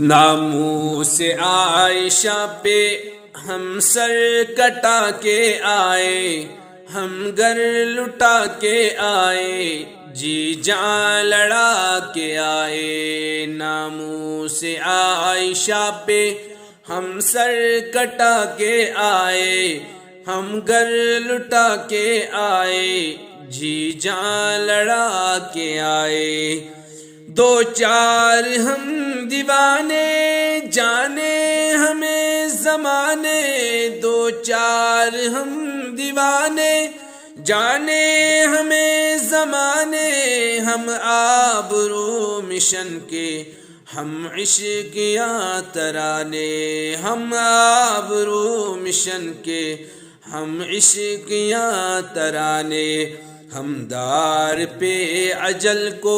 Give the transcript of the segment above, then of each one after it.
ناموس عائشہ پہ ہم سر کٹا کے آئے، ہم گر لٹا کے آئے، جی جان لڑا کے آئے۔ ناموس عائشہ پہ ہم سر کٹا کے آئے، ہم گر لٹا کے آئے، جی جان لڑا کے آئے۔ دو چار ہم دیوانے جانے ہمیں زمانے، دو چار ہم دیوانے جانے ہمیں زمانے، ہم آبرو مشن کے ہم عشقیاں ترانے، ہم آبرو مشن کے ہم عشقیاں ترانے۔ ہم دار پہ اجل کو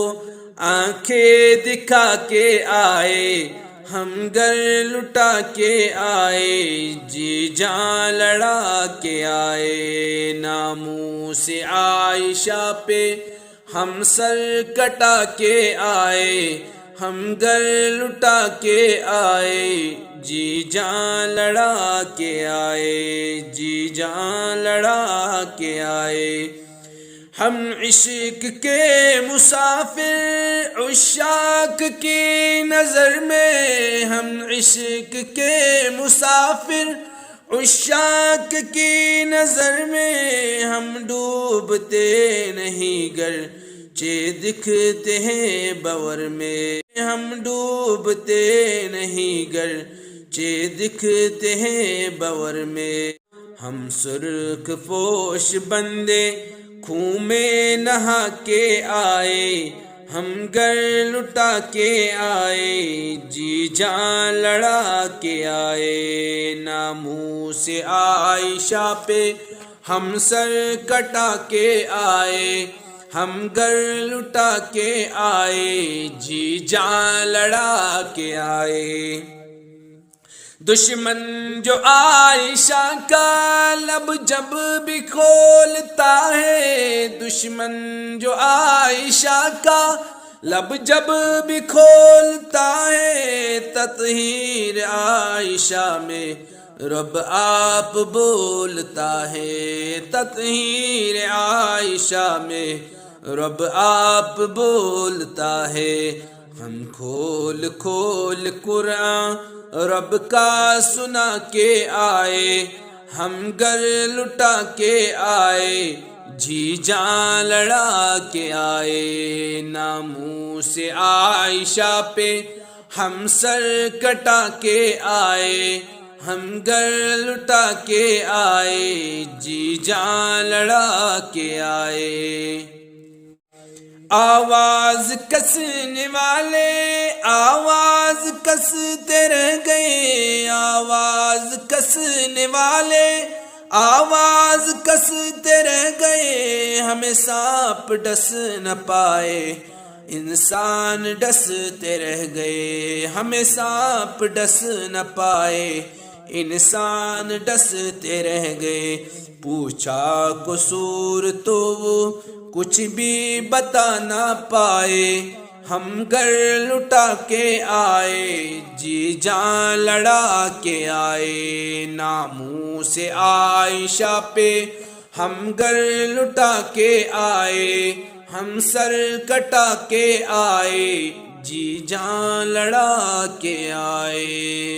آنکھیں دکھا کے آئے، ہم گر لٹا کے آئے، جی جان لڑا کے آئے۔ ناموس عائشہ پہ ہم سر کٹا کے آئے، ہم گر لٹا کے آئے، جی جان لڑا کے آئے، جی جان لڑا کے آئے۔ ہم عشق کے مسافر عشاق کی نظر میں، ہم عشق کے مسافر عشاق کی نظر میں، ہم ڈوبتے نہیں گرچہ دکھتے ہیں بور میں، ہم ڈوبتے نہیں گرچہ دکھتے ہیں بور میں۔ ہم سرخ پوش بندے خون میں نہا کے آئے، ہم گر لٹا کے آئے، جی جان لڑا کے آئے۔ ناموس عائشہ پہ ہم سر کٹا کے آئے، ہم گر لٹا کے آئے، جی جان لڑا کے آئے۔ دشمن جو عائشہ کا لب جب بھی کھولتا ہے، دشمن جو عائشہ کا لب جب بھی کھولتا ہے، تطہیر عائشہ میں رب آپ بولتا ہے، تطہیر عائشہ میں رب آپ بولتا ہے۔ ہم کھول کھول قرآن رب کا سنا کے آئے، ہم گر لٹا کے آئے، جی جان لڑا کے آئے۔ ناموس عائشہ پہ ہم سر کٹا کے آئے، ہم گر لٹا کے آئے، جی جان لڑا کے آئے۔ آواز کسنے والے آواز کستے رہ گئے، آواز کسنے والے آواز کستے رہ گئے، ہمیں سانپ ڈس نہ پائے انسان ڈستے رہ گئے، ہمیں سانپ ڈس نہ پائے انسان ڈستے رہ گئے۔ پوچھا قصور تو وہ کچھ بھی بتا نہ پائے، ہم گر لٹا کے آئے، جی جان لڑا کے آئے۔ ناموس عائشہ پہ ہم گر لٹا کے آئے، ہم سر کٹا کے آئے، جی جان لڑا کے آئے۔